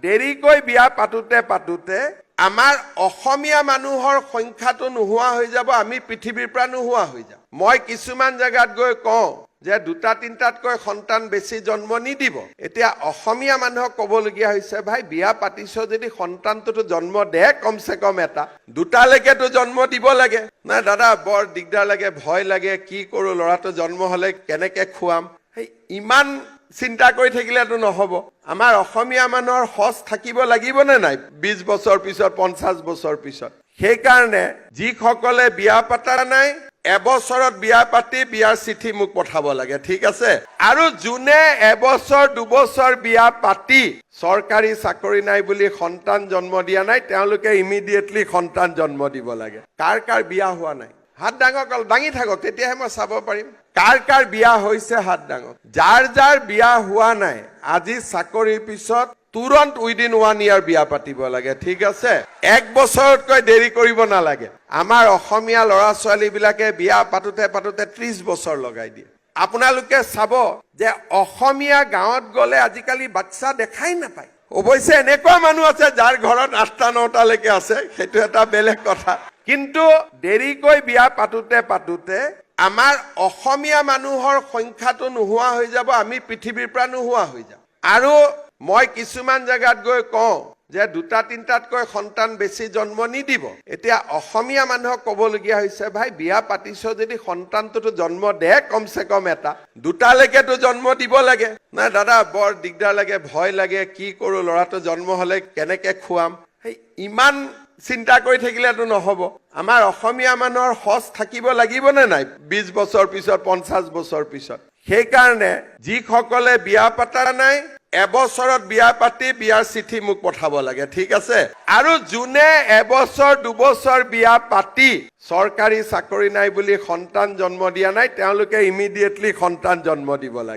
দেৰিকৈ বিয়া পাতোতে আমাৰ অসমীয়া মানুহৰ সংখ্যাটো নোহোৱা হৈ যাব, আমি পৃথিৱীৰ পৰা নোহোৱা হৈ যাম। মই কিছুমান জায়গাত গৈ কওঁ যে দুটা তিনটাতকৈ সন্তান বেছি জন্ম নিদিব। এতিয়া অসমীয়া মানুহক ক'বলগীয়া হৈছে, ভাই বিয়া পাতিছ যদি সন্তানটোতো জন্ম দে, কমচে কম এটা দুটালৈকেতো জন্ম দিব লাগে। নাই দাদা বৰ দিগদাৰ লাগে, ভয় লাগে, কি কৰোঁ, ল'ৰাটো জন্ম হ'লে কেনেকে খুৱাম, সেই ইমান চিন্তা কৰি থাকিলেতো নহ'ব। আমাৰ অসমীয়া মানুহৰ সঁচ থাকিব লাগিবনে নাই 20 বছৰ পিছত, 50 বছৰ পিছত? সেইকাৰণে যিসকলে বিয়া পাতা নাই, এবছৰত বিয়া পাতি বিয়াৰ চিঠি মোক পঠাব লাগে, ঠিক আছে? আৰু যোনে এবছৰ দুবছৰ বিয়া পাতি চৰকাৰী চাকৰি নাই বুলি সন্তান জন্ম দিয়া নাই, তেওঁলোকে ইমিডিয়েটলি সন্তান জন্ম দিব লাগে। কাৰ কাৰ বিয়া হোৱা নাই হাত দাঙি থাকক, তেতিয়াহে মই চাব পাৰিম কাৰ কাৰ বিয়া হৈছে। হাত দাঙক। যাৰ যাৰ বিয়া হোৱা নাই, আজি চাকৰিৰ পিছত তুৰন্ত উইদিন 1 year বিয়া পাতিব লাগে, ঠিক আছে? 1 বছৰতকৈ দেৰি কৰিব নালাগে। আমাৰ অসমীয়া ল'ৰা ছোৱালী বিলাকে বিয়া পাতোতে 30 বছৰ লগাই দিয়ে। আপোনালোকে চাব যে অসমীয়া গাঁৱত গ'লে আজিকালি বাচ্চা দেখাই নাপায়। অৱশ্যে এনেকুৱা মানুহ আছে যাৰ ঘৰত 8টা 9টালৈকে আছে, সেইটো এটা বেলেগ কথা। কিন্তু দেৰিকৈ বিয়া পাতোতে আমাৰ অসমীয়া মানুহৰ সংখ্যাটো নোহোৱা হৈ যাব, আমি পৃথিৱীৰ পৰা নোহোৱা হৈ যাম। আৰু মই কিছুমান জায়গাত গৈ কওঁ যে দুটা তিনটাতকৈ সন্তান বেছি জন্ম নিদিব। এতিয়া অসমীয়া মানুহক ক'বলগীয়া হৈছে, ভাই বিয়া পাতিছ যদি সন্তানটোতো জন্ম দে, কমচে কম এটা দুটালৈকেতো জন্ম দিব লাগে। নাই দাদা বৰ দিগদাৰ লাগে, ভয় লাগে, কি কৰোঁ, ল'ৰাটো জন্ম হ'লে কেনেকে খুৱাম, সেই ইমান চিন্তা কৰি থাকিলেতো নহ'ব। আমাৰ অসমীয়া মানুহৰ সঁচ থাকিব লাগিবনে নাই 20 বছৰ পিছত, 50 বছৰ পিছত? সেইকাৰণে যিসকলে বিয়া পাতা নাই, এবছৰত বিয়া পাতি বিয়াৰ চিঠি মোক পঠাব লাগে, ঠিক আছে? আৰু যোনে এবছৰ দুবছৰ বিয়া পাতি চৰকাৰী চাকৰি নাই বুলি সন্তান জন্ম দিয়া নাই, তেওঁলোকে ইমিডিয়েটলি সন্তান জন্ম দিব লাগে।